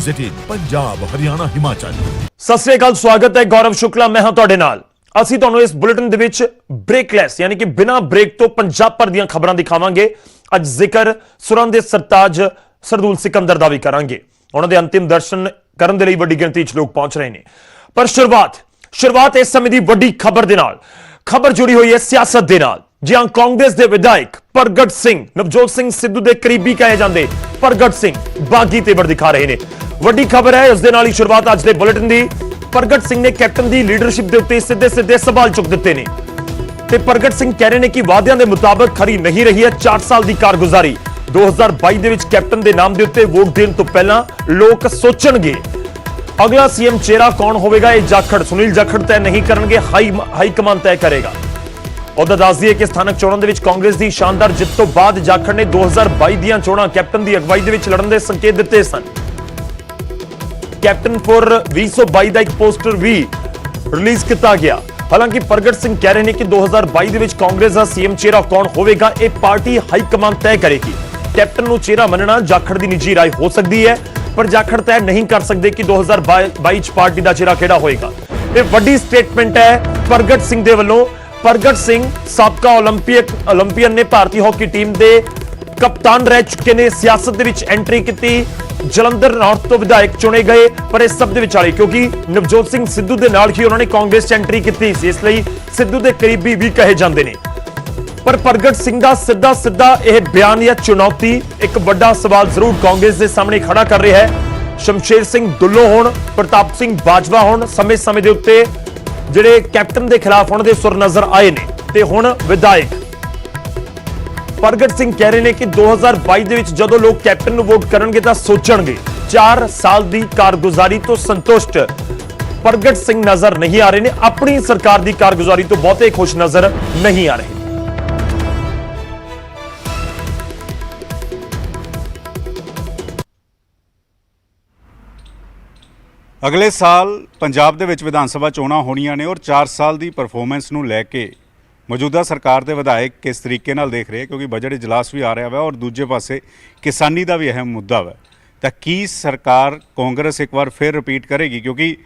City Punjab Haryana Himachal. सत श्री अकाल, स्वागत है। गौरव शुक्ला मैं हां तुहाडे नाल। ਅਸੀਂ ਤੁਹਾਨੂੰ ਇਸ ਬੁਲੇਟਿਨ ਦੇ ਵਿੱਚ ਬ੍ਰੇਕਲੈਸ ਯਾਨੀ ਕਿ ਬਿਨਾਂ ਬ੍ਰੇਕ ਤੋਂ ਪੰਜਾਬ ਭਰ ਦੀਆਂ ਖਬਰਾਂ ਦਿਖਾਵਾਂਗੇ। ਅੱਜ ਜ਼ਿਕਰ ਸੁਰਾਂ ਦੇ ਸਰਤਾਜ ਸਰਦੂਲ ਸਿਕੰਦਰ ਦਾ ਵੀ ਕਰਾਂਗੇ। ਉਹਨਾਂ ਦੇ ਅੰਤਿਮ ਦਰਸ਼ਨ ਕਰਨ ਦੇ ਲਈ ਵੱਡੀ ਗਿਣਤੀ 'ਚ ਲੋਕ ਪਹੁੰਚ ਰਹੇ ਨੇ। ਪਰ ਸ਼ੁਰੂਆਤ ਇਸ ਸਮੇਂ ਦੀ ਵੱਡੀ ਖਬਰ ਦੇ ਨਾਲ। ਖਬਰ ਜੁੜੀ ਹੋਈ ਹੈ ਸਿਆਸਤ ਦੇ ਨਾਲ। ਜੀ ਹਾਂ, ਕਾਂਗਰਸ ਦੇ ਵਿਧਾਇਕ ਪ੍ਰਗਟ ਸਿੰਘ, ਨਵਜੋਤ ਸਿੰਘ ਸਿੱਧੂ ਦੇ ਕਰੀਬੀ ਕਹੇ ਜਾਂਦੇ ਪ੍ਰਗਟ ਸਿੰਘ ਬਾਗੀ ਤੇਵਰ ਦਿਖਾ ਰਹੇ ਨੇ। ਵੱਡੀ ਖਬਰ ਹੈ, ਇਸ ਦੇ ਨਾਲ ਹੀ ਸ਼ੁਰੂਆਤ ਅੱਜ ਦੇ ਬੁਲੇਟਿਨ ਦੀ। ਪ੍ਰਗਟ ਸਿੰਘ ਨੇ ਕੈਪਟਨ ਦੀ ਲੀਡਰਸ਼ਿਪ ਦੇ ਉੱਤੇ ਸਿੱਧੇ ਸਵਾਲ ਚੁੱਕ ਦਿੱਤੇ ਨੇ ਤੇ ਪ੍ਰਗਟ ਸਿੰਘ ਕਹਿ ਰਹੇ ਨੇ ਕਿ ਵਾਅਦਿਆਂ ਦੇ ਮੁਤਾਬਕ ਖਰੀ ਨਹੀਂ ਰਹੀ ਹੈ 4 ਸਾਲ ਦੀ ਕਾਰਗੁਜ਼ਾਰੀ। 2022 ਦੇ ਵਿੱਚ ਕੈਪਟਨ ਦੇ ਨਾਮ ਦੇ ਉੱਤੇ ਵੋਟ ਦੇਣ ਤੋਂ ਪਹਿਲਾਂ ਲੋਕ ਸੋਚਣਗੇ ਅਗਲਾ ਸੀਐਮ ਚਿਹਰਾ ਕੌਣ ਹੋਵੇਗਾ। ਇਹ ਜਾਖੜ ਸੁਨੀਲ ਜਾਖੜ ਤੈਅ ਨਹੀਂ ਕਰਨਗੇ, ਹਾਈ ਕਮਾਨ ਤੈਅ ਕਰੇਗਾ। ਉਹਦਾ ਦੱਸ ਦਈਏ ਕਿ ਸਥਾਨਕ ਚੋਣਾਂ ਦੇ ਵਿੱਚ ਕਾਂਗਰਸ ਦੀ ਸ਼ਾਨਦਾਰ ਜਿੱਤ ਤੋਂ ਬਾਅਦ ਜਾਖੜ ਨੇ 2022 ਦੀਆਂ ਚੋਣਾਂ ਕੈਪਟਨ ਦੀ ਅਗਵਾਈ ਦੇ ਵਿੱਚ ਲੜਨ ਦੇ ਸੰਕੇਤ ਦਿੱਤੇ ਸਨ। ਕੈਪਟਨ ਫॉर 2022 ਦਾ ਇੱਕ ਪੋਸਟਰ ਵੀ ਰਿਲੀਜ਼ ਕੀਤਾ ਗਿਆ। ਹਾਲਾਂਕਿ ਪ੍ਰਗਟ ਸਿੰਘ ਕਹਿ ਰਹੇ ਨੇ ਕਿ 2022 ਦੇ ਵਿੱਚ ਕਾਂਗਰਸ ਦਾ ਸੀਐਮ ਚਿਹਰਾ ਕੌਣ ਹੋਵੇਗਾ ਇਹ ਪਾਰਟੀ ਹਾਈ ਕਮਾਨ ਤੈਅ ਕਰੇਗੀ। ਕੈਪਟਨ ਨੂੰ ਚਿਹਰਾ ਮੰਨਣਾ ਜਾਖੜ ਦੀ ਨਿੱਜੀ ਰਾਏ ਹੋ ਸਕਦੀ ਹੈ, ਪਰ ਜਾਖੜ ਤੈਅ ਨਹੀਂ ਕਰ ਸਕਦੇ ਕਿ 2022 ਚ ਪਾਰਟੀ ਦਾ ਚਿਹਰਾ ਕਿਹੜਾ ਹੋਏਗਾ। ਇਹ ਵੱਡੀ ਸਟੇਟਮੈਂਟ ਹੈ ਪ੍ਰਗਟ ਸਿੰਘ ਦੇ ਵੱਲੋਂ। ਪ੍ਰਗਟ ਸਿੰਘ ਸਾਬਕਾ ਓਲੰਪੀਅਨ ਨੇ, ਭਾਰਤੀ ਹਾਕੀ ਟੀਮ ਦੇ ਕਪਤਾਨ ਰਹਿ ਚੁੱਕੇ ਨੇ। ਸਿਆਸਤ ਦੇ ਵਿੱਚ ਐਂਟਰੀ ਕੀਤੀ, ਜਲੰਧਰ ਨਾਰਥ ਤੋਂ ਵਿਧਾਇਕ ਚੁਣੇ ਗਏ। ਪਰ ਇਸ ਸਭ ਦੇ ਵਿਚਾਲੇ ਕਿਉਂਕਿ ਨਵਜੋਤ ਸਿੰਘ ਸਿੱਧੂ ਦੇ ਨਾਲ ਹੀ ਉਹਨਾਂ ਨੇ ਕਾਂਗਰਸ 'ਚ ਐਂਟਰੀ ਕੀਤੀ ਸੀ, ਇਸ ਲਈ ਸਿੱਧੂ ਦੇ ਕਰੀਬੀ ਵੀ ਕਹੇ ਜਾਂਦੇ ਨੇ। ਪਰ ਪ੍ਰਗਟ ਸਿੰਘ ਦਾ ਸਿੱਧਾ ਇਹ ਬਿਆਨ ਜਾਂ ਚੁਣੌਤੀ ਇੱਕ ਵੱਡਾ ਸਵਾਲ ਜ਼ਰੂਰ ਕਾਂਗਰਸ ਦੇ ਸਾਹਮਣੇ ਖੜਾ ਕਰ ਰਿਹਾ ਹੈ। ਸ਼ਮਸ਼ੇਰ ਸਿੰਘ ਦੁੱਲੋ ਹੋਣ, ਪ੍ਰਤਾਪ ਸਿੰਘ ਬਾਜਵਾ ਹੋਣ, ਸਮੇਂ ਦੇ ਉੱਤੇ ਜਿਹੜੇ ਕੈਪਟਨ ਦੇ ਖਿਲਾਫ ਉਹਨਾਂ ਦੇ ਸੁਰ ਨਜ਼ਰ ਆਏ ਨੇ ਤੇ ਹੁਣ ਵਿਧਾਇਕ ਪ੍ਰਗਟ ਸਿੰਘ ਕਹਿ ਰਹੇ ਨੇ ਕਿ 2022 ਦੇ ਵਿੱਚ ਜਦੋਂ ਲੋਕ ਕੈਪਟਨ ਨੂੰ ਵੋਟ ਕਰਨਗੇ ਤਾਂ ਸੋਚਣਗੇ। 4 ਸਾਲ ਦੀ ਕਾਰਗੁਜ਼ਾਰੀ ਤੋਂ ਸੰਤੁਸ਼ਟ ਪ੍ਰਗਟ ਸਿੰਘ ਨਜ਼ਰ ਨਹੀਂ ਆ ਰਹੇ ਨੇ, ਆਪਣੀ ਸਰਕਾਰ ਦੀ ਕਾਰਗੁਜ਼ਾਰੀ ਤੋਂ ਬਹੁਤੇ ਖੁਸ਼ ਨਜ਼ਰ ਨਹੀਂ ਆ ਰਹੇ। ਅਗਲੇ ਸਾਲ ਪੰਜਾਬ ਦੇ ਵਿੱਚ ਵਿਧਾਨ ਸਭਾ ਚੋਣਾਂ ਹੋਣੀਆਂ ਨੇ ਔਰ 4 ਸਾਲ ਦੀ ਪਰਫਾਰਮੈਂਸ ਨੂੰ ਲੈ ਕੇ ਮੌਜੂਦਾ ਸਰਕਾਰ ਦੇ ਵਿਧਾਇਕ ਕਿਸ ਤਰੀਕੇ ਨਾਲ ਦੇਖ ਰਹੇ, ਕਿਉਂਕਿ ਬਜਟ ਇਜਲਾਸ ਵੀ ਆ ਰਿਹਾ ਵਾ ਔਰ ਦੂਜੇ ਪਾਸੇ ਕਿਸਾਨੀ ਦਾ ਵੀ ਅਹਿਮ ਮੁੱਦਾ ਵਾ। ਤਾਂ ਕੀ ਸਰਕਾਰ ਕਾਂਗਰਸ ਇੱਕ ਵਾਰ ਫਿਰ ਰਿਪੀਟ ਕਰੇਗੀ? ਕਿਉਂਕਿ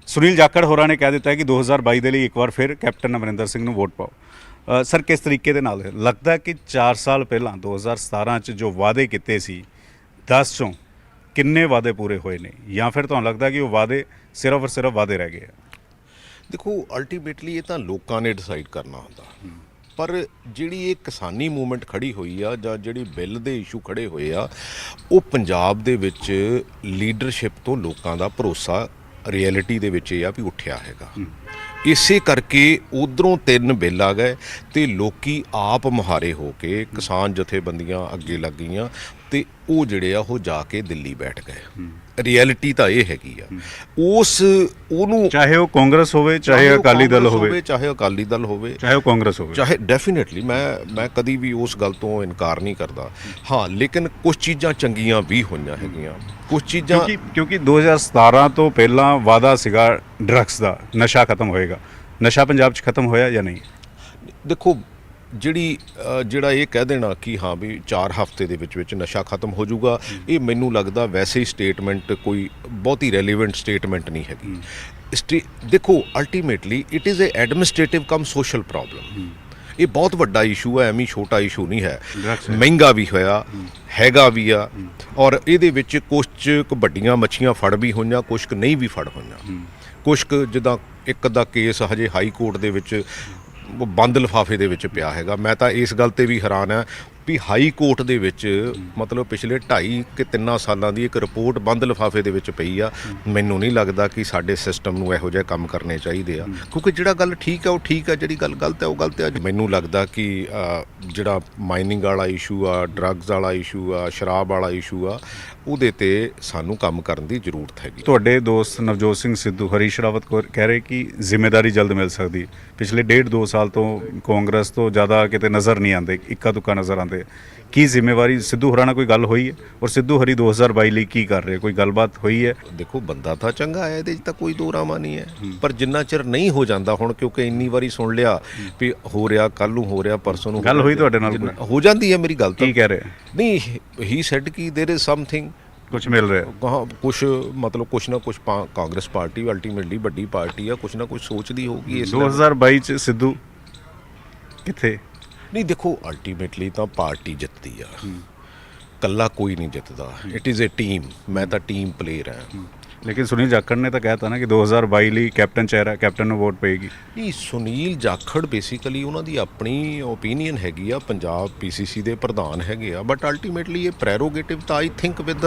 ਸੁਨੀਲ ਜਾਖੜ ਹੋਰਾਂ ਨੇ ਕਹਿ ਦਿੱਤਾ ਹੈ ਕਿ 2022 ਦੇ ਲਈ ਇੱਕ ਵਾਰ ਫਿਰ ਕੈਪਟਨ ਅਮਰਿੰਦਰ ਸਿੰਘ ਨੂੰ ਵੋਟ ਪਾਓ। ਸਰ, ਕਿਸ ਤਰੀਕੇ ਦੇ ਨਾਲ ਲੱਗਦਾ ਕਿ 4 ਸਾਲ ਪਹਿਲਾਂ 2017 'ਚ ਜੋ ਵਾਅਦੇ ਕੀਤੇ ਸੀ 10 ਚੋਂ ਕਿੰਨੇ ਵਾਅਦੇ ਪੂਰੇ ਹੋਏ ਨੇ, ਜਾਂ ਫਿਰ ਤੁਹਾਨੂੰ ਲੱਗਦਾ ਕਿ ਉਹ ਵਾਅਦੇ ਸਿਰਫ ਔਰ ਸਿਰਫ ਵਾਅਦੇ ਰਹਿ ਗਏ ਆ? ਦੇਖੋ, ਅਲਟੀਮੇਟਲੀ ਇਹ ਤਾਂ ਲੋਕਾਂ ਨੇ ਡਿਸਾਈਡ ਕਰਨਾ ਹੁੰਦਾ, ਪਰ ਜਿਹੜੀ ਇਹ ਕਿਸਾਨੀ ਮੂਵਮੈਂਟ ਖੜੀ ਹੋਈ ਆ ਜਾਂ ਜਿਹੜੀ ਬਿੱਲ ਦੇ ਇਸ਼ੂ ਖੜੇ ਹੋਏ ਆ, ਉਹ ਪੰਜਾਬ ਦੇ ਵਿੱਚ ਲੀਡਰਸ਼ਿਪ ਤੋਂ ਲੋਕਾਂ ਦਾ ਭਰੋਸਾ ਰਿਐਲਿਟੀ ਦੇ ਵਿੱਚ ਇਹ ਆ ਵੀ ਉੱਠਿਆ ਹੈਗਾ। ਇਸੇ ਕਰਕੇ ਉਧਰੋਂ 3 ਬਿੱਲ ਆ ਗਏ ਤੇ ਲੋਕੀ ਆਪ ਮੁਹਾਰੇ ਹੋ ਕੇ ਕਿਸਾਨ ਜਥੇਬੰਦੀਆਂ ਅੱਗੇ ਲੱਗ ਗਈਆਂ ਤੇ ਉਹ ਜਿਹੜੇ ਆ ਉਹ ਜਾ ਕੇ ਦਿੱਲੀ ਬੈਠ ਗਏ। ਰਿਐਲਿਟੀ ਤਾਂ ਇਹ ਹੈਗੀ ਆ। ਉਹਨੂੰ ਚਾਹੇ ਉਹ ਕਾਂਗਰਸ ਹੋਵੇ, ਚਾਹੇ ਅਕਾਲੀ ਦਲ ਹੋਵੇ, ਚਾਹੇ ਅਕਾਲੀ ਦਲ ਹੋਵੇ, ਚਾਹੇ ਉਹ ਕਾਂਗਰਸ ਹੋਵੇ, ਚਾਹੇ ਡੈਫੀਨੇਟਲੀ ਮੈਂ ਕਦੀ ਵੀ ਉਸ ਗੱਲ ਤੋਂ ਇਨਕਾਰ ਨਹੀਂ ਕਰਦਾ। ਹਾਂ, ਲੇਕਿਨ ਕੁਝ ਚੀਜ਼ਾਂ ਚੰਗੀਆਂ ਵੀ ਹੋਈਆਂ ਹੈਗੀਆਂ, ਕੁਝ ਚੀਜ਼ਾਂ ਕਿਉਂਕਿ 2017 ਤੋਂ ਪਹਿਲਾਂ ਵਾਅਦਾ ਸੀਗਾ ਡਰੱਗਸ ਦਾ, ਨਸ਼ਾ ਖਤਮ ਹੋਏਗਾ। ਨਸ਼ਾ ਪੰਜਾਬ 'ਚ ਖਤਮ ਹੋਇਆ ਜਾਂ ਨਹੀਂ? ਦੇਖੋ, ਜਿਹੜਾ ਇਹ ਕਹਿ ਦੇਣਾ ਕਿ ਹਾਂ ਵੀ 4 ਹਫ਼ਤੇ ਦੇ ਵਿੱਚ ਨਸ਼ਾ ਖਤਮ ਹੋ ਜਾਊਗਾ, ਇਹ ਮੈਨੂੰ ਲੱਗਦਾ ਵੈਸੇ ਹੀ ਸਟੇਟਮੈਂਟ ਕੋਈ ਬਹੁਤੀ ਰੈਲੀਵੈਂਟ ਸਟੇਟਮੈਂਟ ਨਹੀਂ ਹੈਗੀ। ਦੇਖੋ, ultimately it is a administrative cum social problem. ਇਹ ਬਹੁਤ ਵੱਡਾ ਇਸ਼ੂ ਹੈ, ਐਵੇਂ ਛੋਟਾ ਇਸ਼ੂ ਨਹੀਂ ਹੈ। ਮਹਿੰਗਾ ਵੀ ਹੋਇਆ ਹੈਗਾ ਵੀ ਆ, ਔਰ ਇਹਦੇ ਵਿੱਚ ਕੁਛ ਵੱਡੀਆਂ ਮੱਛੀਆਂ ਫੜ ਵੀ ਹੋਈਆਂ, ਕੁਛ ਨਹੀਂ ਵੀ ਫੜ ਹੋਈਆਂ। ਕੁਛ ਜਿੱਦਾਂ ਇੱਕ ਦਾ ਕੇਸ ਹਜੇ ਹਾਈ ਕੋਰਟ ਦੇ ਵਿੱਚ ਬੰਦ ਲਿਫਾਫੇ ਦੇ ਵਿੱਚ ਪਿਆ ਹੈਗਾ। ਮੈਂ ਤਾਂ ਇਸ ਗੱਲ ਤੇ ਵੀ ਹੈਰਾਨ ਹਾਂ ਵੀ ਹਾਈ ਕੋਰਟ ਦੇ ਵਿੱਚ ਮਤਲਬ ਪਿਛਲੇ 2.5 ਕਿ 3 ਸਾਲਾਂ ਦੀ ਇੱਕ ਰਿਪੋਰਟ ਬੰਦ ਲਿਫਾਫੇ ਦੇ ਵਿੱਚ ਪਈ ਆ। ਮੈਨੂੰ ਨਹੀਂ ਲੱਗਦਾ ਕਿ ਸਾਡੇ ਸਿਸਟਮ ਨੂੰ ਇਹੋ ਜਿਹੇ ਕੰਮ ਕਰਨੇ ਚਾਹੀਦੇ ਆ, ਕਿਉਂਕਿ ਜਿਹੜਾ ਗੱਲ ਠੀਕ ਆ ਉਹ ਠੀਕ ਆ, ਜਿਹੜੀ ਗੱਲ ਗਲਤ ਹੈ ਉਹ ਗਲਤ ਆ। ਮੈਨੂੰ ਲੱਗਦਾ ਕਿ ਜਿਹੜਾ ਮਾਈਨਿੰਗ ਵਾਲਾ ਇਸ਼ੂ ਆ, ਡਰੱਗਸ ਵਾਲਾ ਇਸ਼ੂ ਆ, ਸ਼ਰਾਬ ਵਾਲਾ ਇਸ਼ੂ ਆ, ਉਹਦੇ ਤੇ ਸਾਨੂੰ ਕੰਮ ਕਰਨ ਦੀ ਜ਼ਰੂਰਤ ਹੈਗੀ। ਤੁਹਾਡੇ ਦੋਸਤ ਨਵਜੋਤ ਸਿੰਘ ਸਿੱਧੂ, ਹਰੀਸ਼ ਰਾਵਤ ਕਹਿ ਰਹੇ ਕਿ ਜ਼ਿੰਮੇਵਾਰੀ ਜਲਦ ਮਿਲ ਸਕਦੀ। ਪਿਛਲੇ 1.5-2 ਸਾਲ ਤੋਂ ਕਾਂਗਰਸ ਤੋਂ ਜ਼ਿਆਦਾ ਕਿਤੇ ਨਜ਼ਰ ਨਹੀਂ ਆਉਂਦੇ, ਇੱਕਾ ਦੁੱਕਾ ਨਜ਼ਰ ਆਉਂਦੇ। ਕੀ ਜ਼ਿੰਮੇਵਾਰੀ ਸਿੱਧੂ ਹੋਰਾਂ ਨਾਲ ਕੋਈ ਗੱਲ ਹੋਈ ਹੈ? ਔਰ ਸਿੱਧੂ ਹਰੀ 2022 ਲਈ ਕੀ ਕਰ ਰਹੇ, ਕੋਈ ਗੱਲਬਾਤ ਹੋਈ ਹੈ? ਦੇਖੋ, ਬੰਦਾ ਤਾਂ ਚੰਗਾ ਹੈ, ਇਹਦੇ 'ਚ ਤਾਂ ਕੋਈ ਦੋ ਰਾਮਾ ਨਹੀਂ ਹੈ, ਪਰ ਜਿੰਨਾ ਚਿਰ ਨਹੀਂ ਹੋ ਜਾਂਦਾ ਹੁਣ, ਕਿਉਂਕਿ ਇੰਨੀ ਵਾਰੀ ਸੁਣ ਲਿਆ ਵੀ ਹੋ ਰਿਹਾ, ਕੱਲ ਨੂੰ ਹੋ ਰਿਹਾ, ਪਰਸੋਂ ਨੂੰ ਗੱਲ ਹੋਈ ਤੁਹਾਡੇ ਨਾਲ? ਹੋ ਜਾਂਦੀ ਹੈ ਮੇਰੀ ਗੱਲ ਤਾਂ। ਕੀ ਕਹਿ ਰਹੇ? ਨਹੀਂ, ਹੀ ਸੈਡ ਕਿ ਦੇਰ ਇਜ਼ ਸਮਥਿੰਗ ਕੁਝ ਮਿਲ ਰਿਹਾ ਕੁਛ ਮਤਲਬ ਕੁਛ ਨਾ ਕੁਛ ਕਾਂਗਰਸ ਪਾਰਟੀ ਅਲਟੀਮੇਟਲੀ ਵੱਡੀ ਪਾਰਟੀ ਆ, ਕੁਛ ਨਾ ਕੁਛ ਸੋਚਦੀ ਹੋਊਗੀ ਇਸ 2022 ਚ ਸਿੱਧੂ ਕਿੱਥੇ? ਨਹੀਂ ਦੇਖੋ ਅਲਟੀਮੇਟਲੀ ਤਾਂ ਪਾਰਟੀ ਜਿੱਤਦੀ ਆ, ਕੱਲਾ ਕੋਈ ਨਹੀਂ ਜਿੱਤਦਾ। ਇਟ ਇਜ਼ ਅ ਟੀਮ, ਮੈਂ ਤਾਂ ਟੀਮ ਪਲੇਅਰ ਹਾਂ। ਲੇਕਿਨ ਸੁਨੀਲ ਜਾਖੜ ਨੇ ਤਾਂ ਕਹਿਤਾ ਨਾ ਕਿ 2022 ਲਈ ਕੈਪਟਨ ਚਿਹਰਾ, ਕੈਪਟਨ ਨੂੰ ਵੋਟ ਪਏਗੀ। ਨਹੀਂ ਸੁਨੀਲ ਜਾਖੜ ਬੇਸਿਕਲੀ ਉਹਨਾਂ ਦੀ ਆਪਣੀ ਓਪੀਨੀਅਨ ਹੈਗੀ ਆ, ਪੰਜਾਬ ਪੀਸੀਸੀ ਦੇ ਪ੍ਰਧਾਨ ਹੈਗੇ ਆ, ਬਟ ਅਲਟੀਮੇਟਲੀ ਇਹ ਪ੍ਰੈਰੋਗੇਟਿਵ ਤਾਂ I think with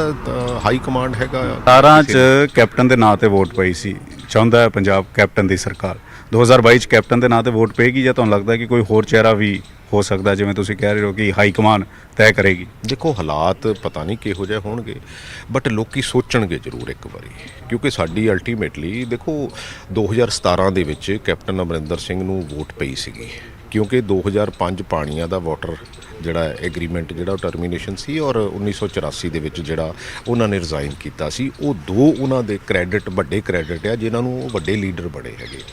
high command ਹੈਗਾ। 17 ਚ ਕੈਪਟਨ ਦੇ ਨਾਂ ਤੇ ਵੋਟ ਪਈ ਸੀ, ਚਾਹੁੰਦਾ ਹੈ ਪੰਜਾਬ ਕੈਪਟਨ ਦੀ ਸਰਕਾਰ। 2022 ਚ ਕੈਪਟਨ ਦੇ ਨਾਂ ਤੇ ਵੋਟ ਪਏਗੀ ਜਾਂ ਤੁਹਾਨੂੰ ਲੱਗਦਾ ਕਿ ਕੋਈ ਹੋਰ ਚਿਹਰਾ ਵੀ ਹੋ ਸਕਦਾ, ਜਿਵੇਂ ਤੁਸੀਂ ਕਹਿ ਰਹੇ ਹੋ ਕਿ ਹਾਈ ਕਮਾਨ ਤੈਅ ਕਰੇਗੀ? ਦੇਖੋ ਹਾਲਾਤ ਪਤਾ ਨਹੀਂ ਕਿਹੋ ਜਿਹੇ ਹੋਣਗੇ, ਬਟ ਲੋਕੀ ਸੋਚਣਗੇ ਜ਼ਰੂਰ ਇੱਕ ਵਾਰੀ, ਕਿਉਂਕਿ ਸਾਡੀ ਅਲਟੀਮੇਟਲੀ ਦੇਖੋ 2017 ਦੇ ਵਿੱਚ ਕੈਪਟਨ ਅਮਰਿੰਦਰ ਸਿੰਘ ਨੂੰ ਵੋਟ ਪਈ ਸੀਗੀ, ਕਿਉਂਕਿ 2005 ਪਾਣੀਆਂ ਦਾ ਵਾਟਰ ਜਿਹੜਾ ਐਗਰੀਮੈਂਟ ਜਿਹੜਾ ਉਹ ਟਰਮੀਨੇਸ਼ਨ ਸੀ, ਔਰ 1984 ਦੇ ਵਿੱਚ ਜਿਹੜਾ ਉਹਨਾਂ ਨੇ ਰਿਜ਼ਾਈਨ ਕੀਤਾ ਸੀ। ਉਹ ਦੋ ਉਹਨਾਂ ਦੇ ਕ੍ਰੈਡਿਟ ਵੱਡੇ ਕ੍ਰੈਡਿਟ ਆ ਜਿਨ੍ਹਾਂ ਨੂੰ ਉਹ ਵੱਡੇ ਲੀਡਰ ਬਣੇ ਹੈਗੇ।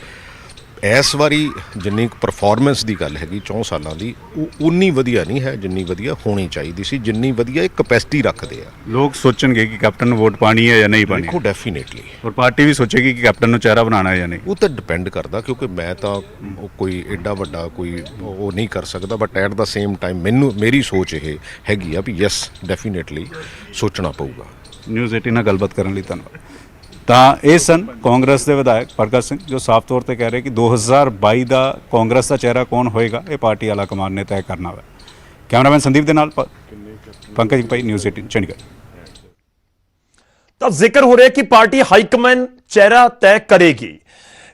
ਇਸ ਵਾਰੀ ਜਿੰਨੀ ਪਰਫਾਰਮੈਂਸ ਦੀ ਗੱਲ ਹੈਗੀ 4 ਸਾਲਾਂ ਦੀ, ਉਹ ਉਨੀ ਵਧੀਆ ਨਹੀਂ ਹੈ ਜਿੰਨੀ ਵਧੀਆ ਹੋਣੀ ਚਾਹੀਦੀ ਸੀ, ਜਿੰਨੀ ਵਧੀਆ ਇਹ ਕਪੈਸਿਟੀ ਰੱਖਦੇ ਆ। ਲੋਕ ਸੋਚਣਗੇ ਕਿ ਕੈਪਟਨ ਨੂੰ ਵੋਟ ਪਾਣੀ ਹੈ ਜਾਂ ਨਹੀਂ ਪਾਣੀ। ਦੇਖੋ ਡੈਫੀਨੇਟਲੀ, ਔਰ ਪਾਰਟੀ ਵੀ ਸੋਚੇਗੀ ਕਿ ਕੈਪਟਨ ਨੂੰ ਚਿਹਰਾ ਬਣਾਉਣਾ ਹੈ ਜਾਂ ਨਹੀਂ। ਉਹ ਤਾਂ ਡਿਪੈਂਡ ਕਰਦਾ, ਕਿਉਂਕਿ ਮੈਂ ਤਾਂ ਕੋਈ ਐਡਾ ਵੱਡਾ ਕੋਈ ਉਹ ਨਹੀਂ ਕਰ ਸਕਦਾ, but at the same time ਮੇਰੀ ਸੋਚ ਇਹ ਹੈਗੀ ਆ ਵੀ ਯੈਸ ਡੈਫੀਨੇਟਲੀ ਸੋਚਣਾ ਪਊਗਾ। ਨਿਊਜ਼ 18 ਨਾਲ ਗੱਲਬਾਤ ਕਰਨ ਲਈ ਧੰਨਵਾਦ। ਤਾਂ ਇਹ ਸਨ ਕਾਂਗਰਸ ਦੇ ਵਿਧਾਇਕ ਪ੍ਰਗਟ ਸਿੰਘ, ਜੋ ਸਾਫ਼ ਤੌਰ ਤੇ ਕਹਿ ਰਹੇ ਕਿ 2022 ਦਾ ਕਾਂਗਰਸ ਦਾ ਚਿਹਰਾ ਕੌਣ ਹੋਏਗਾ ਇਹ ਪਾਰਟੀ ਆਲਾ ਕਮਾਨ ਨੇ ਤੈਅ ਕਰਨਾ ਹੈ। ਕੈਮਰਾਮੈਨ ਸੰਦੀਪ ਦੇ ਨਾਲ ਪੰਕਜ ਭਾਈ, ਨਿਊਜ਼ 18 ਚੰਡੀਗੜ੍ਹ। ਤਾਂ ਜ਼ਿਕਰ ਹੋ ਰਿਹਾ ਕਿ ਪਾਰਟੀ ਹਾਈਕਮਾਨ ਚਿਹਰਾ ਤੈਅ ਕਰੇਗੀ।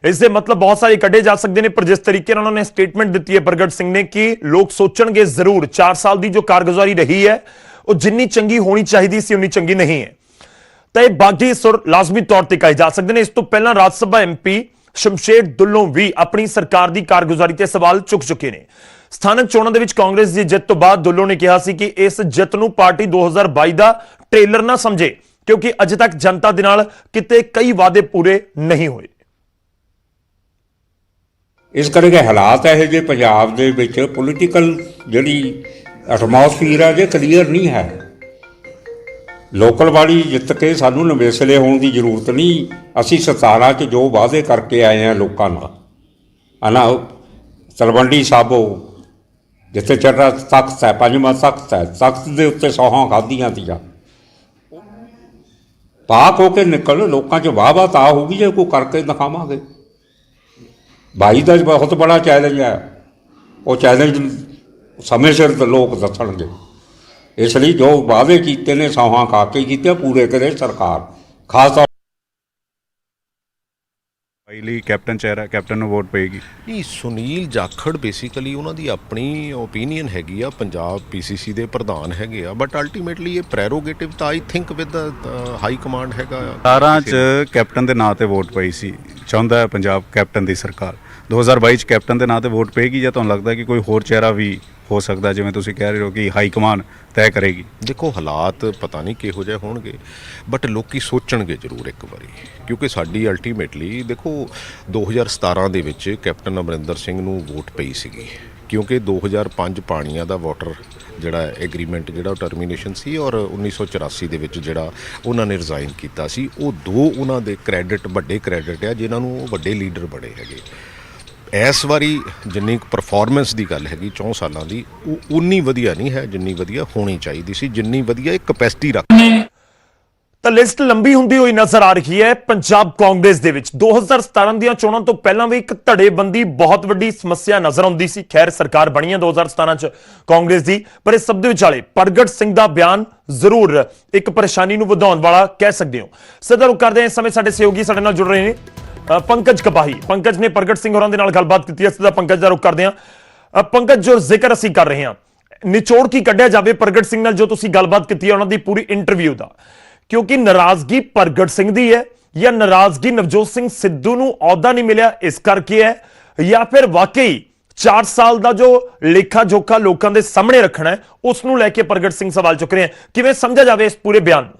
ਇਸ ਦੇ ਮਤਲਬ ਬਹੁਤ ਸਾਰੇ ਕੱਢੇ ਜਾ ਸਕਦੇ ਨੇ, ਪਰ ਜਿਸ ਤਰੀਕੇ ਨਾਲ ਉਹਨਾਂ ਨੇ ਸਟੇਟਮੈਂਟ ਦਿੱਤੀ ਹੈ ਪ੍ਰਗਟ ਸਿੰਘ ਨੇ ਕਿ ਲੋਕ ਸੋਚਣਗੇ ਜ਼ਰੂਰ 4 ਸਾਲ ਦੀ ਜੋ ਕਾਰਗੁਜ਼ਾਰੀ ਰਹੀ ਹੈ ਉਹ ਜਿੰਨੀ ਚੰਗੀ ਹੋਣੀ ਚਾਹੀਦੀ ਸੀ ਉਨੀ ਚੰਗੀ ਨਹੀਂ ਹੈ, ਤਾਂ ਇਹ ਬਾਗੀ ਸੁਰ ਲਾਜ਼ਮੀ ਤੌਰ ਤੇ ਕਹੇ ਜਾ ਸਕਦੇ ਨੇ। ਇਸ ਤੋਂ ਪਹਿਲਾਂ ਰਾਜ ਸਭਾ ਐਮਪੀ ਸ਼ਮਸ਼ੇਰ ਦੁੱਲੋਂ ਵੀ ਆਪਣੀ ਸਰਕਾਰ ਦੀ ਕਾਰਗੁਜ਼ਾਰੀ ਤੇ ਸਵਾਲ ਚੁੱਕ ਚੁੱਕੇ ਨੇ। ਸਥਾਨਕ ਚੋਣਾਂ ਦੇ ਵਿੱਚ ਕਾਂਗਰਸ ਦੀ ਜਿੱਤ ਤੋਂ ਬਾਅਦ ਦੁੱਲੋਂ ਨੇ ਕਿਹਾ ਸੀ ਕਿ ਇਸ ਜਿੱਤ ਨੂੰ ਪਾਰਟੀ 2022 ਦਾ ਟ੍ਰੇਲਰ ਨਾ ਸਮਝੇ, ਕਿਉਂਕਿ ਅਜੇ ਤੱਕ ਜਨਤਾ ਦੇ ਨਾਲ ਕਿਤੇ ਕਈ ਵਾਅਦੇ ਪੂਰੇ ਨਹੀਂ ਹੋਏ। ਇਸ ਕਰਕੇ ਹਾਲਾਤ ਇਹੋ ਜਿਹੇ ਪੰਜਾਬ ਦੇ ਵਿੱਚ ਪੋਲੀਟੀਕਲ ਜਿਹੜੀ ਐਟਮੋਸਫੀਅਰ ਹੈ ਜੇ ਕਲੀਅਰ ਨਹੀਂ ਹੈ। ਲੋਕਲ ਬਾਡੀ ਜਿੱਤ ਕੇ ਸਾਨੂੰ ਨਵੇਸਲੇ ਹੋਣ ਦੀ ਜ਼ਰੂਰਤ ਨਹੀਂ। ਅਸੀਂ 17 'ਚ ਜੋ ਵਾਅਦੇ ਕਰਕੇ ਆਏ ਹਾਂ ਲੋਕਾਂ ਨਾਲ, ਹਨਾ, ਤਲਵੰਡੀ ਸਾਬੋ ਜਿੱਥੇ ਚੜ੍ਹਦਾ ਤਖਤ ਹੈ, ਪੰਜਵਾਂ ਤਖਤ ਹੈ, ਤਖਤ ਦੇ ਉੱਤੇ ਸੌਹਾਂ ਖਾਧੀਆਂ ਤੀਆਂ, ਪਾਕ ਹੋ ਕੇ ਨਿਕਲ ਲੋਕਾਂ 'ਚ ਵਾਹ ਤਾਂ ਹੋਊਗੀ ਜੇ ਕੋਈ ਕਰਕੇ ਦਿਖਾਵਾਂਗੇ। ਬਾਈ ਦਾ ਬਹੁਤ ਬੜਾ ਚੈਲੰਜ ਹੈ, ਉਹ ਚੈਲੰਜ ਸਮੇਂ ਸਿਰ ਲੋਕ ਦੱਸਣਗੇ। ਇਸ ਲਈ ਜੋ ਵਾਅਦੇ ਕੀਤੇ ਨੇ ਸੌਹਾਂ ਖਾ ਕੇ ਕੀਤੇ ਪੂਰੇ ਕਰੇ ਸਰਕਾਰ। ਖਾਸ ਤੌਰ ਲਈ ਕੈਪਟਨ ਚਿਹਰਾ, ਕੈਪਟਨ ਨੂੰ ਵੋਟ ਪਏਗੀ। ਨਹੀਂ ਸੁਨੀਲ ਜਾਖੜ ਬੇਸਿਕਲੀ ਉਹਨਾਂ ਦੀ ਆਪਣੀ ਓਪੀਨੀਅਨ ਹੈਗੀ ਆ, ਪੰਜਾਬ ਪੀਸੀਸੀ ਦੇ ਪ੍ਰਧਾਨ ਹੈਗੇ ਆ, ਬਟ ਅਲਟੀਮੇਟਲੀ ਇਹ ਪ੍ਰੈਰੋਗੇਟਿਵ ਤਾਂ I think with high command ਹੈਗਾ। 17 ਚ ਕੈਪਟਨ ਦੇ ਨਾਂ ਤੇ ਵੋਟ ਪਈ ਸੀ, ਚਾਹੁੰਦਾ ਹੈ ਪੰਜਾਬ ਕੈਪਟਨ ਦੀ ਸਰਕਾਰ। 2022 ਚ ਕੈਪਟਨ ਦੇ ਨਾਂ ਤੇ ਵੋਟ ਪਏਗੀ ਜਾਂ ਤੁਹਾਨੂੰ ਲੱਗਦਾ ਕਿ ਕੋਈ ਹੋਰ ਚਿਹਰਾ ਵੀ ਹੋ ਸਕਦਾ, ਜਿਵੇਂ ਤੁਸੀਂ ਕਹਿ ਰਹੇ ਹੋ ਕਿ ਹਾਈ ਕਮਾਨ ਤੈਅ ਕਰੇਗੀ? ਦੇਖੋ ਹਾਲਾਤ ਪਤਾ ਨਹੀਂ ਕਿਹੋ ਜਿਹੇ ਹੋਣਗੇ, ਬਟ ਲੋਕੀ ਸੋਚਣਗੇ ਜ਼ਰੂਰ ਇੱਕ ਵਾਰੀ, ਕਿਉਂਕਿ ਸਾਡੀ ਅਲਟੀਮੇਟਲੀ ਦੇਖੋ 2017 ਦੇ ਵਿੱਚ ਕੈਪਟਨ ਅਮਰਿੰਦਰ ਸਿੰਘ ਨੂੰ ਵੋਟ ਪਈ ਸੀਗੀ, ਕਿਉਂਕਿ 2005 ਪਾਣੀਆਂ ਦਾ ਵਾਟਰ ਜਿਹੜਾ ਐਗਰੀਮੈਂਟ ਜਿਹੜਾ ਉਹ ਟਰਮੀਨੇਸ਼ਨ ਸੀ, ਔਰ 1984 ਦੇ ਵਿੱਚ ਜਿਹੜਾ ਉਹਨਾਂ ਨੇ ਰਿਜ਼ਾਈਨ ਕੀਤਾ ਸੀ। ਉਹ ਦੋ ਉਹਨਾਂ ਦੇ ਕ੍ਰੈਡਿਟ ਵੱਡੇ ਕ੍ਰੈਡਿਟ ਆ ਜਿਨ੍ਹਾਂ ਨੂੰ ਉਹ ਵੱਡੇ ਲੀਡਰ ਬਣੇ ਹੈਗੇ। ਇਸ ਵਾਰੀ ਜਿੰਨੀ ਪਰਫਾਰਮੈਂਸ ਦੀ ਗੱਲ ਹੈਗੀ 4 ਸਾਲਾਂ ਦੀ, ਉਹ ਉਨੀ ਵਧੀਆ ਨਹੀਂ ਹੈ ਜਿੰਨੀ ਵਧੀਆ ਹੋਣੀ ਚਾਹੀਦੀ ਸੀ, ਜਿੰਨੀ ਵਧੀਆ ਇਹ ਕਪੈਸਿਟੀ ਰੱਖ। ਤਾਂ ਲਿਸਟ ਲੰਬੀ ਹੁੰਦੀ ਹੋਈ ਨਜ਼ਰ ਆ ਰਹੀ ਹੈ ਪੰਜਾਬ ਕਾਂਗਰਸ ਦੇ ਵਿੱਚ। 2017 ਦੀਆਂ ਚੋਣਾਂ ਤੋਂ ਪਹਿਲਾਂ ਵੀ ਇੱਕ ਧੜੇਬੰਦੀ ਬਹੁਤ ਵੱਡੀ ਸਮੱਸਿਆ ਨਜ਼ਰ ਆਉਂਦੀ ਸੀ। ਖੈਰ ਸਰਕਾਰ ਬਣੀ ਹੈ 2017 ਚ ਕਾਂਗਰਸ ਦੀ, ਪਰ ਇਸ ਸਭ ਦੇ ਵਿਚਾਲੇ ਪ੍ਰਗਟ ਸਿੰਘ ਦਾ ਬਿਆਨ ਜ਼ਰੂਰ ਇੱਕ ਪਰੇਸ਼ਾਨੀ ਨੂੰ ਵਧਾਉਣ ਵਾਲਾ ਕਹਿ ਸਕਦੇ ਹੋ। ਸਿੱਧਾ ਰੁਕ ਕਰਦੇ ਹਾਂ, ਇਸ ਸਮੇਂ ਸਾਡੇ ਸਹਿਯੋਗੀ ਸਾਡੇ ਨਾਲ ਜੁੜ ਰਹੇ ਨੇ ਪੰਕਜ ਕਪਾਹੀ। ਪੰਕਜ ਨੇ ਪ੍ਰਗਟ ਸਿੰਘ ਹੋਰਾਂ ਦੇ ਨਾਲ ਗੱਲਬਾਤ ਕੀਤੀ ਹੈ। ਸਿੱਧਾ ਪੰਕਜ ਦਾ ਰੁਕ ਕਰਦੇ ਹਾਂ। ਪੰਕਜ, ਜੋ ਜ਼ਿਕਰ ਅਸੀਂ ਕਰ ਰਹੇ ਹਾਂ, ਨਿਚੋੜ ਕੀ ਕੱਢਿਆ ਜਾਵੇ ਪ੍ਰਗਟ ਸਿੰਘ ਨਾਲ ਜੋ ਤੁਸੀਂ ਗੱਲਬਾਤ ਕੀਤੀ ਹੈ ਉਹਨਾਂ ਦੀ ਪੂਰੀ ਇੰਟਰਵਿਊ ਦਾ, ਕਿਉਂਕਿ ਨਾਰਾਜ਼ਗੀ ਪ੍ਰਗਟ ਸਿੰਘ ਦੀ ਹੈ ਜਾਂ ਨਾਰਾਜ਼ਗੀ ਨਵਜੋਤ ਸਿੰਘ ਸਿੱਧੂ ਨੂੰ ਅਹੁਦਾ ਨਹੀਂ ਮਿਲਿਆ ਇਸ ਕਰਕੇ ਹੈ, ਜਾਂ ਫਿਰ ਵਾਕਈ 4 ਸਾਲ ਦਾ ਜੋ ਲੇਖਾ ਜੋਖਾ ਲੋਕਾਂ ਦੇ ਸਾਹਮਣੇ ਰੱਖਣਾ ਹੈ ਉਸ ਨੂੰ ਲੈ ਕੇ ਪ੍ਰਗਟ ਸਿੰਘ ਸਵਾਲ ਚੁੱਕ ਰਹੇ ਹਨ? ਕਿਵੇਂ ਸਮਝਿਆ ਜਾਵੇ ਇਸ ਪੂਰੇ ਬਿਆਨ ਨੂੰ?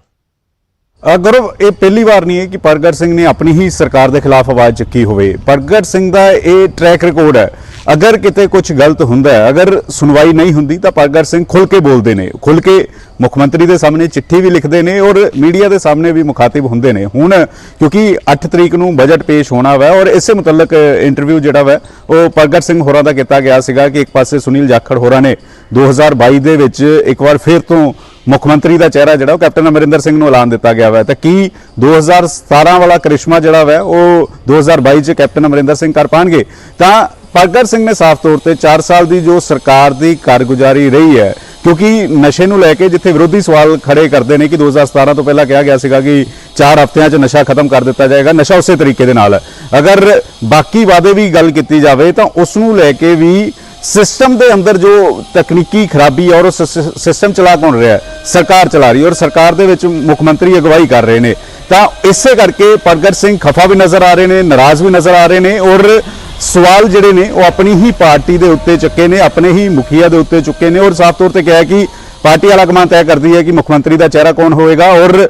ਗੌਰਵ, ਇਹ ਪਹਿਲੀ ਵਾਰ ਨਹੀਂ ਹੈ ਕਿ ਪ੍ਰਗਟ ਸਿੰਘ ਨੇ ਆਪਣੀ ਹੀ ਸਰਕਾਰ ਦੇ ਖਿਲਾਫ ਆਵਾਜ਼ ਚੱਕੀ ਹੋਵੇ। ਪ੍ਰਗਟ ਸਿੰਘ ਦਾ ਇਹ ਟਰੈਕ ਰਿਕਾਰਡ ਹੈ। ਅਗਰ ਕਿਤੇ ਕੁਝ ਗਲਤ ਹੁੰਦਾ ਹੈ, ਅਗਰ ਸੁਣਵਾਈ ਨਹੀਂ ਹੁੰਦੀ ਤਾਂ ਪ੍ਰਗਟ ਸਿੰਘ ਖੁੱਲ ਕੇ ਬੋਲਦੇ ਨੇ, ਖੁੱਲ ਕੇ ਮੁੱਖ ਮੰਤਰੀ ਦੇ ਸਾਹਮਣੇ ਚਿੱਠੀ ਵੀ ਲਿਖਦੇ ਨੇ ਔਰ ਮੀਡੀਆ ਦੇ ਸਾਹਮਣੇ ਵੀ ਮੁਖਾਤਿਬ ਹੁੰਦੇ ਨੇ। ਹੁਣ ਕਿਉਂਕਿ 8 ਤਰੀਕ ਨੂੰ ਬਜਟ ਪੇਸ਼ ਹੋਣਾ ਵਾ ਔਰ ਇਸੇ ਮੁਤਲਕ ਇੰਟਰਵਿਊ ਜਿਹੜਾ ਵਾ ਉਹ ਪ੍ਰਗਟ ਸਿੰਘ ਹੋਰਾਂ ਦਾ ਕੀਤਾ ਗਿਆ ਸੀਗਾ ਕਿ ਇੱਕ ਪਾਸੇ ਸੁਨੀਲ ਜਾਖੜ ਹੋਰਾਂ ਨੇ 2022 ਦੇ ਵਿੱਚ ਇੱਕ ਵਾਰ ਫਿਰ ਤੋਂ ਮੁੱਖ ਮੰਤਰੀ ਦਾ ਚਿਹਰਾ ਜਿਹੜਾ ਉਹ ਕੈਪਟਨ ਅਮਰਿੰਦਰ ਸਿੰਘ ਨੂੰ ਐਲਾਨ ਦਿੱਤਾ ਗਿਆ ਵਾ, ਤਾਂ ਕੀ 2017 ਵਾਲਾ ਕਰਿਸ਼ਮਾ ਜਿਹੜਾ ਵਾ ਉਹ 2022 ਚ ਕੈਪਟਨ ਅਮਰਿੰਦਰ ਸਿੰਘ ਕਰ ਪਾਣਗੇ? ਤਾਂ ਪ੍ਰਗਟ ਸਿੰਘ ਨੇ ਸਾਫ਼ ਤੌਰ ਤੇ 4 ਸਾਲ ਦੀ ਜੋ ਸਰਕਾਰ ਦੀ ਕਾਰਗੁਜ਼ਾਰੀ ਰਹੀ ਹੈ, ਕਿਉਂਕਿ ਨਸ਼ੇ ਨੂੰ ਲੈ ਕੇ ਜਿੱਥੇ ਵਿਰੋਧੀ ਸਵਾਲ ਖੜੇ ਕਰਦੇ ਨੇ ਕਿ 2017 ਤੋਂ ਪਹਿਲਾਂ ਕਿਹਾ ਗਿਆ ਸੀਗਾ ਕਿ 4 ਹਫ਼ਤਿਆਂ 'ਚ ਨਸ਼ਾ ਖਤਮ ਕਰ ਦਿੱਤਾ ਜਾਏਗਾ, ਨਸ਼ਾ ਉਸੇ ਤਰੀਕੇ ਦੇ ਨਾਲ ਹੈ। ਅਗਰ ਬਾਕੀ ਵਾਅਦੇ ਵੀ ਗੱਲ ਕੀਤੀ ਜਾਵੇ ਤਾਂ ਉਸ ਨੂੰ ਲੈ ਕੇ ਵੀ ਸਿਸਟਮ ਦੇ ਅੰਦਰ ਜੋ ਤਕਨੀਕੀ ਖਰਾਬੀ ਔਰ ਉਹ ਸਿਸਟਮ ਚਲਾ ਕੌਣ ਰਿਹਾ ਹੈ? ਸਰਕਾਰ ਚਲਾ ਰਹੀ ਹੈ ਔਰ ਸਰਕਾਰ ਦੇ ਵਿੱਚ ਮੁੱਖ ਮੰਤਰੀ ਅਗਵਾਈ ਕਰ ਰਹੇ ਨੇ। ਤਾਂ ਇਸੇ ਕਰਕੇ ਪ੍ਰਗਟ ਸਿੰਘ ਖਫਾ ਵੀ ਨਜ਼ਰ ਆ ਰਹੇ ਨੇ, ਨਾਰਾਜ਼ ਵੀ ਨਜ਼ਰ ਆ ਰਹੇ ਨੇ ਔਰ ਸਵਾਲ ਜਿਹੜੇ ਨੇ ਉਹ ਆਪਣੀ ਹੀ ਪਾਰਟੀ ਦੇ ਉੱਤੇ ਚੁੱਕੇ ਨੇ, ਆਪਣੇ ਹੀ ਮੁਖੀਆ ਦੇ ਉੱਤੇ ਚੁੱਕੇ ਨੇ ਔਰ ਸਾਫ਼ ਤੌਰ ਤੇ ਕਿਹਾ ਕਿ ਪਾਰਟੀ ਆਲਾਕਮਾਨ ਤੈਅ ਕਰਦੀ ਹੈ ਕਿ ਮੁੱਖ ਮੰਤਰੀ ਦਾ ਚਿਹਰਾ ਕੌਣ ਹੋਵੇਗਾ। ਔਰ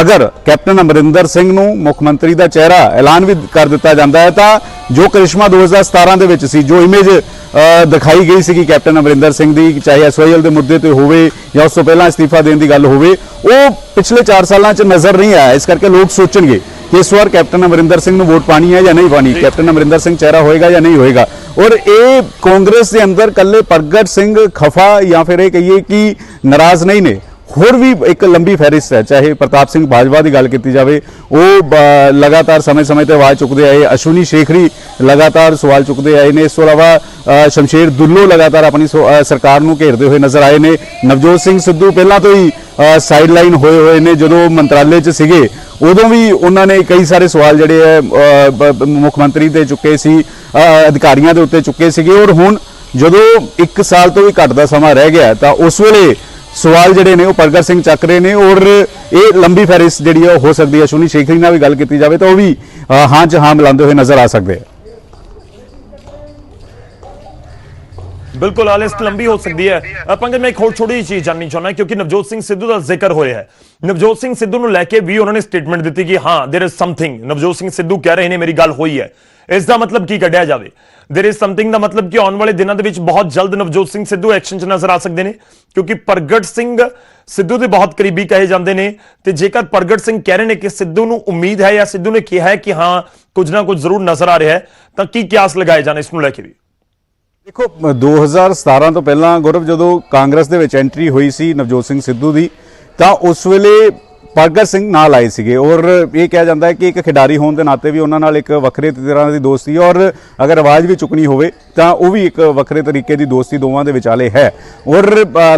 ਅਗਰ ਕੈਪਟਨ ਅਮਰਿੰਦਰ ਸਿੰਘ ਨੂੰ ਮੁੱਖ ਮੰਤਰੀ ਦਾ ਚਿਹਰਾ ਐਲਾਨ ਵੀ ਕਰ ਦਿੱਤਾ ਜਾਂਦਾ ਹੈ ਤਾਂ ਜੋ ਕਰਿਸ਼ਮਾ 2017 ਦੇ ਵਿੱਚ ਸੀ, ਜੋ ਇਮੇਜ ਦਿਖਾਈ ਗਈ ਸੀ ਕਿ ਕੈਪਟਨ ਅਮਰਿੰਦਰ ਸਿੰਘ ਦੀ, ਚਾਹੇ ਐਸਵਾਈਐਲ ਦੇ ਮੁੱਦੇ ਤੇ ਹੋਵੇ ਜਾਂ ਉਸ ਤੋਂ ਪਹਿਲਾਂ ਅਸਤੀਫਾ ਦੇਣ ਦੀ ਗੱਲ ਹੋਵੇ, ਉਹ ਪਿਛਲੇ 4 ਸਾਲਾਂ 'ਚ ਨਜ਼ਰ ਨਹੀਂ ਆਇਆ। ਇਸ ਕਰਕੇ ਲੋਕ ਸੋਚਣਗੇ ਕਿ ਇਸ ਵਾਰ ਕੈਪਟਨ ਅਮਰਿੰਦਰ ਸਿੰਘ ਨੂੰ ਵੋਟ ਪਾਣੀ ਹੈ ਜਾਂ ਨਹੀਂ ਪਾਣੀ, ਕੈਪਟਨ ਅਮਰਿੰਦਰ ਸਿੰਘ ਚਿਹਰਾ ਹੋਏਗਾ ਜਾਂ ਨਹੀਂ ਹੋਏਗਾ। ਔਰ ਇਹ ਕਾਂਗਰਸ ਦੇ ਅੰਦਰ ਕੱਲੇ ਪ੍ਰਗਟ ਸਿੰਘ ਖਫਾ ਜਾਂ ਫਿਰ ਇਹ ਕਹੀਏ ਕਿ ਨਾਰਾਜ਼ ਨਹੀਂ ਨੇ, ਹੋਰ ਵੀ ਇੱਕ ਲੰਬੀ ਫਹਿਰਿਸਤ ਹੈ। ਚਾਹੇ ਪ੍ਰਤਾਪ ਸਿੰਘ ਬਾਜਵਾ ਦੀ ਗੱਲ ਕੀਤੀ ਜਾਵੇ, ਉਹ ਲਗਾਤਾਰ ਸਮੇਂ-ਸਮੇਂ ਤੇ ਆਵਾਜ਼ ਚੁੱਕਦੇ ਆਏ, ਅਸ਼ਵਨੀ ਸ਼ੇਖਰੀ ਲਗਾਤਾਰ ਸਵਾਲ ਚੁੱਕਦੇ ਆਏ ਨੇ, ਇਸ ਤੋਂ ਇਲਾਵਾ ਸ਼ਮਸ਼ੇਰ ਦੁੱਲੋ ਲਗਾਤਾਰ ਆਪਣੀ ਸਰਕਾਰ ਨੂੰ ਘੇਰਦੇ ਹੋਏ ਨਜ਼ਰ ਆਏ ਨੇ। ਨਵਜੋਤ ਸਿੰਘ ਸਿੱਧੂ ਪਹਿਲਾਂ ਤੋਂ ਹੀ ਸਾਈਡਲਾਈਨ ਹੋਏ ਨੇ, ਜਦੋਂ ਮੰਤਰਾਲੇ 'ਚ ਸੀਗੇ ਉਦੋਂ ਵੀ ਉਹਨਾਂ ਨੇ ਕਈ ਸਾਰੇ ਸਵਾਲ ਜਿਹੜੇ ਹੈ ਮੁੱਖ ਮੰਤਰੀ ਤੇ ਚੁੱਕੇ ਸੀ, ਅਧਿਕਾਰੀਆਂ ਦੇ ਉੱਤੇ ਚੁੱਕੇ ਸੀਗੇ। ਔਰ ਹੁਣ ਜਦੋਂ 1 ਸਾਲ ਤੋਂ ਵੀ ਘੱਟ ਦਾ ਸਮਾਂ ਰਹਿ ਗਿਆ ਤਾਂ ਉਸ ਵੇਲੇ ਸਵਾਲ ਜਿਹੜੇ ਨੇ ਉਹ ਪ੍ਰਗਟ ਸਿੰਘ ਚੱਕ ਰਹੇ ਨੇ ਔਰ ਇਹ ਲੰਬੀ ਫਹਿਰਿਸਤ ਜਿਹੜੀ ਹੈ ਉਹ ਹੋ ਸਕਦੀ ਹੈ। ਅਸ਼ਵਨੀ ਸ਼ੇਖਰੀ ਨਾਲ ਵੀ ਗੱਲ ਕੀਤੀ ਜਾਵੇ ਤਾਂ ਉਹ ਵੀ ਹਾਂ 'ਚ ਹਾਂ ਮਿਲਾਉਂਦੇ ਹੋਏ ਨਜ਼ਰ ਆ ਸਕਦੇ ਆ। ਬਿਲਕੁਲ ਆ ਲਿਸਟ ਲੰਬੀ ਹੋ ਸਕਦੀ ਹੈ। ਪੰਕਜ, ਮੈਂ ਇੱਕ ਹੋਰ ਛੋਟੀ ਜਿਹੀ ਚੀਜ਼ ਜਾਣਨੀ ਚਾਹੁੰਦਾ ਕਿਉਂਕਿ ਨਵਜੋਤ ਸਿੰਘ ਸਿੱਧੂ ਦਾ ਜ਼ਿਕਰ ਹੋਇਆ ਹੈ। ਨਵਜੋਤ ਸਿੰਘ ਸਿੱਧੂ ਨੂੰ ਲੈ ਕੇ ਵੀ ਉਹਨਾਂ ਨੇ ਸਟੇਟਮੈਂਟ ਦਿੱਤੀ ਕਿ ਹਾਂ there is something. Navjot Singh Sidhu ਕਹਿ ਰਹੇ ਨੇ ਮੇਰੀ ਗੱਲ ਹੋਈ ਹੈ। ਇਸ ਦਾ ਮਤਲਬ ਕੀ ਕੱਢਿਆ ਜਾਵੇ? देयर इज समथिंग ਦਾ ਮਤਲਬ ਕਿ ਆਉਣ ਵਾਲੇ ਦਿਨਾਂ ਦੇ ਵਿੱਚ ਬਹੁਤ ਜਲਦ ਨਵਜੋਤ ਸਿੰਘ ਸਿੱਧੂ ਐਕਸ਼ਨ 'ਚ ਨਜ਼ਰ ਆ ਸਕਦੇ ਨੇ, ਕਿਉਂਕਿ ਪ੍ਰਗਟ ਸਿੰਘ ਸਿੱਧੂ ਦੇ ਬਹੁਤ ਕਰੀਬੀ ਕਹੇ ਜਾਂਦੇ ਨੇ। ਤੇ ਜੇਕਰ ਪ੍ਰਗਟ ਸਿੰਘ ਕਹਿ ਰਹੇ ਨੇ ਕਿ ਸਿੱਧੂ ਨੂੰ ਉਮੀਦ ਹੈ ਜਾਂ ਸਿੱਧੂ ਨੇ ਕਿਹਾ ਹੈ ਕਿ ਹਾਂ ਕੁਝ ਨਾ ਕੁਝ ਜ਼ਰੂਰ ਨਜ਼ਰ ਆ ਰਿਹਾ ਹੈ, ਤਾਂ ਕੀ ਕਿਆਸ ਲਗਾਏ ਜਾਣ ਇਸ ਨੂੰ ਲੈ ਕੇ ਵੀ? ਦੇਖੋ 2017 ਤੋਂ ਪਹਿਲਾਂ ਗੁਰਵ ਜਦੋਂ ਕਾਂਗਰਸ ਦੇ ਵਿੱਚ ਐਂਟਰੀ ਹੋਈ ਸੀ ਨਵਜੋਤ ਸਿੰਘ ਸਿੱਧੂ ਦੀ, ਤਾਂ ਉਸ ਵੇਲੇ ਪ੍ਰਗਟ ਸਿੰਘ ਨਾਲ ਆਏ ਸੀਗੇ ਔਰ ਇਹ ਕਿਹਾ ਜਾਂਦਾ ਹੈ ਕਿ ਇੱਕ ਖਿਡਾਰੀ ਹੋਣ ਦੇ ਨਾਤੇ ਵੀ ਉਹਨਾਂ ਨਾਲ ਇੱਕ ਵੱਖਰੇ ਤਰ੍ਹਾਂ ਦੀ ਦੋਸਤੀ ਔਰ ਅਗਰ ਆਵਾਜ਼ ਵੀ ਚੁੱਕਣੀ ਹੋਵੇ ਤਾਂ ਉਹ ਵੀ ਇੱਕ ਵੱਖਰੇ ਤਰੀਕੇ ਦੀ ਦੋਸਤੀ ਦੋਵਾਂ ਦੇ ਵਿਚਾਲੇ ਹੈ। ਔਰ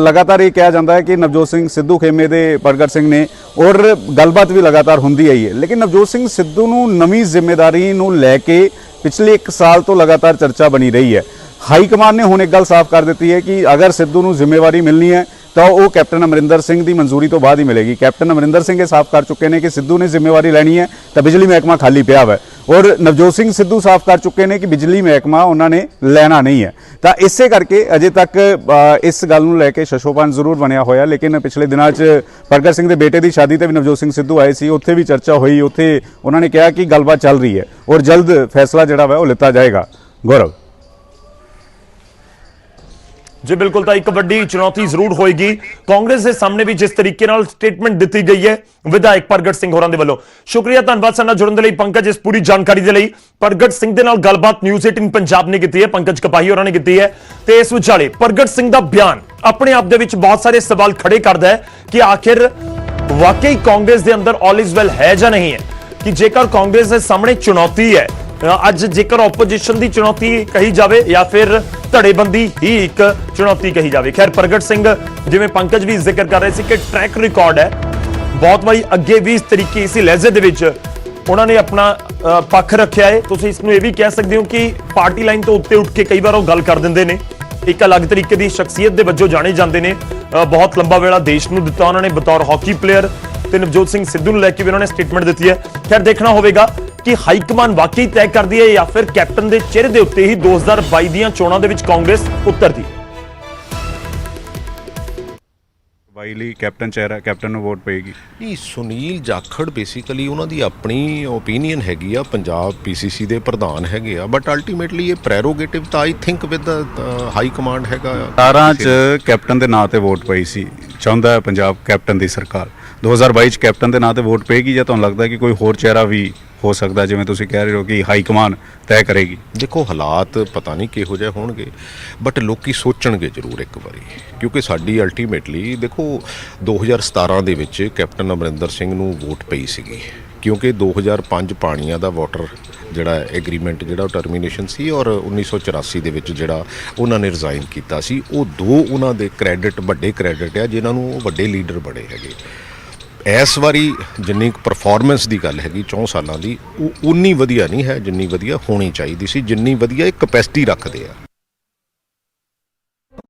ਲਗਾਤਾਰ ਇਹ ਕਿਹਾ ਜਾਂਦਾ ਹੈ ਕਿ ਨਵਜੋਤ ਸਿੰਘ ਸਿੱਧੂ ਖੇਮੇ ਦੇ ਪ੍ਰਗਟ ਸਿੰਘ ਨੇ ਔਰ ਗੱਲਬਾਤ ਵੀ ਲਗਾਤਾਰ ਹੁੰਦੀ ਆਈ ਹੈ। ਲੇਕਿਨ ਨਵਜੋਤ ਸਿੰਘ ਸਿੱਧੂ ਨੂੰ ਨਵੀਂ ਜ਼ਿੰਮੇਵਾਰੀ ਨੂੰ ਲੈ ਕੇ ਪਿਛਲੇ 1 ਸਾਲ ਤੋਂ ਲਗਾਤਾਰ ਚਰਚਾ ਬਣੀ ਰਹੀ ਹੈ। ਹਾਈ ਕਮਾਨ ਨੇ ਹੁਣ ਇੱਕ ਗੱਲ ਸਾਫ਼ ਕਰ ਦਿੱਤੀ ਹੈ ਕਿ ਅਗਰ ਸਿੱਧੂ ਨੂੰ ਜ਼ਿੰਮੇਵਾਰੀ ਮਿਲਣੀ ਹੈ ਤਾਂ ਉਹ ਕੈਪਟਨ ਅਮਰਿੰਦਰ ਸਿੰਘ ਦੀ ਮਨਜ਼ੂਰੀ ਤੋਂ ਬਾਅਦ ਹੀ ਮਿਲੇਗੀ। ਕੈਪਟਨ ਅਮਰਿੰਦਰ ਸਿੰਘ ਇਹ ਸਾਫ਼ ਕਰ ਚੁੱਕੇ ਨੇ ਕਿ ਸਿੱਧੂ ਨੇ ਜ਼ਿੰਮੇਵਾਰੀ ਲੈਣੀ ਹੈ ਤਾਂ ਬਿਜਲੀ ਮਹਿਕਮਾ ਖਾਲੀ ਪਿਆ ਵਾ ਔਰ ਨਵਜੋਤ ਸਿੰਘ ਸਿੱਧੂ ਸਾਫ਼ ਕਰ ਚੁੱਕੇ ਨੇ ਕਿ ਬਿਜਲੀ ਮਹਿਕਮਾ ਉਹਨਾਂ ਨੇ ਲੈਣਾ ਨਹੀਂ ਹੈ। ਤਾਂ ਇਸੇ ਕਰਕੇ ਅਜੇ ਤੱਕ ਇਸ ਗੱਲ ਨੂੰ ਲੈ ਕੇ ਸ਼ਸ਼ੋਪਨ ਜ਼ਰੂਰ ਬਣਿਆ ਹੋਇਆ। ਲੇਕਿਨ ਪਿਛਲੇ ਦਿਨਾਂ 'ਚ ਪ੍ਰਗਟ ਸਿੰਘ ਦੇ ਬੇਟੇ ਦੀ ਸ਼ਾਦੀ ਤੇ ਵੀ ਨਵਜੋਤ ਸਿੰਘ ਸਿੱਧੂ ਆਏ ਸੀ, ਉੱਥੇ ਵੀ ਚਰਚਾ ਹੋਈ, ਉੱਥੇ ਉਹਨਾਂ ਨੇ ਕਿਹਾ ਕਿ ਗੱਲਬਾਤ ਚੱਲ ਰਹੀ ਹੈ ਔਰ ਜਲਦ ਫੈਸਲਾ ਜਿਹੜਾ ਵਾ ਉਹ ਲਿੱਤਾ ਜਾਏਗਾ। ਗੌਰਵ ਜੀ ਬਿਲਕੁਲ, ਤਾਂ ਇੱਕ ਵੱਡੀ ਚੁਣੌਤੀ ਜ਼ਰੂਰ ਹੋਏਗੀ ਕਾਂਗਰਸ ਦੇ ਸਾਹਮਣੇ ਵੀ ਜਿਸ ਤਰੀਕੇ ਨਾਲ ਸਟੇਟਮੈਂਟ ਦਿੱਤੀ ਗਈ ਹੈ ਵਿਧਾਇਕ ਪ੍ਰਗਟ ਸਿੰਘ ਹੋਰਾਂ ਦੇ ਵੱਲੋਂ। ਸ਼ੁਕਰੀਆ, ਧੰਨਵਾਦ ਸਾਡੇ ਨਾਲ ਜੁੜਨ ਦੇ ਲਈ ਪੰਕਜ, ਇਸ ਪੂਰੀ ਜਾਣਕਾਰੀ ਦੇ ਲਈ। ਪ੍ਰਗਟ ਸਿੰਘ ਦੇ ਨਾਲ ਗੱਲਬਾਤ ਨਿਊਜ਼ 18 ਪੰਜਾਬ ਨੇ ਕੀਤੀ ਹੈ, ਪੰਕਜ ਕਪਾਹੀ ਹੋਰਾਂ ਨੇ ਕੀਤੀ ਹੈ। ਤੇ ਇਸ ਵਿਚਾਲੇ ਪ੍ਰਗਟ ਸਿੰਘ ਦਾ ਬਿਆਨ ਆਪਣੇ ਆਪ ਦੇ ਵਿੱਚ ਬਹੁਤ ਸਾਰੇ ਸਵਾਲ ਖੜੇ ਕਰਦਾ ਹੈ ਕਿ ਆਖਿਰ ਵਾਕਈ ਕਾਂਗਰਸ ਦੇ ਅੰਦਰ ਆਲ ਇਜ਼ ਵੈਲ ਹੈ ਜਾਂ ਨਹੀਂ ਹੈ। ਕਿ ਜੇਕਰ ਕਾਂਗਰਸ ਦੇ ਸਾਹਮਣੇ ਚੁਣੌਤੀ ਹੈ ਅੱਜ, ਜੇਕਰ ਆਪੋਜੀਸ਼ਨ ਦੀ ਚੁਣੌਤੀ ਕਹੀ ਜਾਵੇ ਜਾਂ ਫਿਰ ਧੜੇਬੰਦੀ ਹੀ ਇੱਕ ਚੁਣੌਤੀ ਕਹੀ ਜਾਵੇ। ਖੈਰ ਪ੍ਰਗਟ ਸਿੰਘ ਜਿਵੇਂ ਪੰਕਜ ਵੀ ਜ਼ਿਕਰ ਕਰ ਰਹੇ ਸੀ ਕਿ ਟਰੈਕ ਰਿਕਾਰਡ ਹੈ ਬਹੁਤ ਵਾਰੀ, ਅੱਗੇ ਵੀ ਇਸ ਤਰੀਕੇ ਇਸੇ ਲਹਿਜ਼ੇ ਦੇ ਵਿੱਚ ਉਹਨਾਂ ਨੇ ਆਪਣਾ ਪੱਖ ਰੱਖਿਆ ਹੈ। ਤੁਸੀਂ ਇਸ ਨੂੰ ਇਹ ਵੀ ਕਹਿ ਸਕਦੇ ਹੋ ਕਿ ਪਾਰਟੀ ਲਾਈਨ ਤੋਂ ਉੱਤੇ ਉੱਠ ਕੇ ਕਈ ਵਾਰ ਉਹ ਗੱਲ ਕਰ ਦਿੰਦੇ ਨੇ, ਇੱਕ ਅਲੱਗ ਤਰੀਕੇ ਦੀ ਸ਼ਖਸੀਅਤ ਦੇ ਵਜੋਂ ਜਾਣੇ ਜਾਂਦੇ ਨੇ। ਬਹੁਤ ਲੰਬਾ ਵੇਲਾ ਦੇਸ਼ ਨੂੰ ਦਿੱਤਾ ਉਹਨਾਂ ਨੇ ਬਤੌਰ ਹਾਕੀ ਪਲੇਅਰ, ਤੇ ਨਵਜੋਤ ਸਿੰਘ ਸਿੱਧੂ ਨੂੰ ਲੈ ਕੇ ਵੀ ਉਹਨਾਂ ਨੇ ਸਟੇਟਮੈਂਟ ਦਿੱਤੀ ਹੈ। ਖੈਰ ਦੇਖਣਾ ਹੋਵੇਗਾ ਕਿ ਹਾਈ ਕਮਾਨ ਵਾਕਈ ਤੈਅ ਕਰਦੀ ਹੈ ਜਾਂ ਫਿਰ ਕੈਪਟਨ ਦੇ ਚਿਹਰੇ ਦੇ ਉੱਤੇ ਹੀ 2022 ਦੀਆਂ ਚੋਣਾਂ ਦੇ ਵਿੱਚ ਕਾਂਗਰਸ ਉਤਰਦੀ। ਬਾਈ ਲਈ ਕੈਪਟਨ ਚਿਹਰਾ, ਕੈਪਟਨ ਨੂੰ ਵੋਟ ਪਏਗੀ। ਨਹੀਂ, ਸੁਨੀਲ ਜਾਖੜ ਬੇਸਿਕਲੀ ਉਹਨਾਂ ਦੀ ਆਪਣੀ ਓਪੀਨੀਅਨ ਹੈਗੀ ਆ, ਪੰਜਾਬ ਪੀਸੀਸੀ ਦੇ ਪ੍ਰਧਾਨ ਹੈਗੇ ਆ, ਬਟ ਅਲਟੀਮੇਟਲੀ ਇਹ ਪ੍ਰੈਰੋਗੇਟਿਵ ਤਾਂ I think with high command ਹੈਗਾ ਆ। 17 ਚ ਕੈਪਟਨ ਦੇ ਨਾਂ ਤੇ ਵੋਟ ਪਈ ਸੀ, ਚਾਹੁੰਦਾ ਹੈ ਪੰਜਾਬ ਕੈਪਟਨ ਦੀ ਸਰਕਾਰ। 2022 ਚ ਕੈਪਟਨ ਦੇ ਨਾਂ ਤੇ ਵੋਟ ਪਏਗੀ ਜਾਂ ਤੁਹਾਨੂੰ ਲੱਗਦਾ ਕਿ ਕੋਈ ਹੋਰ ਚਿਹਰਾ ਵੀ ਹੋ ਸਕਦਾ, ਜਿਵੇਂ ਤੁਸੀਂ ਕਹਿ ਰਹੇ ਹੋ ਕਿ ਹਾਈ ਕਮਾਨ ਤੈਅ ਕਰੇਗੀ? ਦੇਖੋ, ਹਾਲਾਤ ਪਤਾ ਨਹੀਂ ਕਿਹੋ ਜਿਹੇ ਹੋਣਗੇ, ਬਟ ਲੋਕੀ ਸੋਚਣਗੇ ਜ਼ਰੂਰ ਇੱਕ ਵਾਰੀ, ਕਿਉਂਕਿ ਸਾਡੀ ਅਲਟੀਮੇਟਲੀ ਦੇਖੋ 2017 ਦੇ ਵਿੱਚ ਕੈਪਟਨ ਅਮਰਿੰਦਰ ਸਿੰਘ ਨੂੰ ਵੋਟ ਪਈ ਸੀਗੀ, ਕਿਉਂਕਿ 2005 ਪਾਣੀਆਂ ਦਾ ਵਾਟਰ ਜਿਹੜਾ ਐਗਰੀਮੈਂਟ ਜਿਹੜਾ ਉਹ ਟਰਮੀਨੇਸ਼ਨ ਸੀ, ਔਰ 1984 ਦੇ ਵਿੱਚ ਜਿਹੜਾ ਉਹਨਾਂ ਨੇ ਰਿਜ਼ਾਈਨ ਕੀਤਾ ਸੀ। ਉਹ ਦੋ ਉਹਨਾਂ ਦੇ ਕ੍ਰੈਡਿਟ, ਵੱਡੇ ਕ੍ਰੈਡਿਟ ਆ ਜਿਨ੍ਹਾਂ ਨੂੰ ਉਹ ਵੱਡੇ ਲੀਡਰ ਬਣੇ ਹੈਗੇ। ਇਸ ਵਾਰੀ ਜਿੰਨੀ ਪਰਫਾਰਮੈਂਸ ਦੀ ਗੱਲ ਹੈਗੀ 4 ਸਾਲਾਂ ਦੀ, ਉਹ ਉਨੀ ਵਧੀਆ ਨਹੀਂ ਹੈ ਜਿੰਨੀ ਵਧੀਆ ਹੋਣੀ ਚਾਹੀਦੀ ਸੀ, ਜਿੰਨੀ ਵਧੀਆ ਇਹ ਕਪੈਸਿਟੀ ਰੱਖਦੇ ਆ।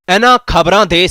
ਇਹਨਾਂ ਖਬਰਾਂ ਦੇ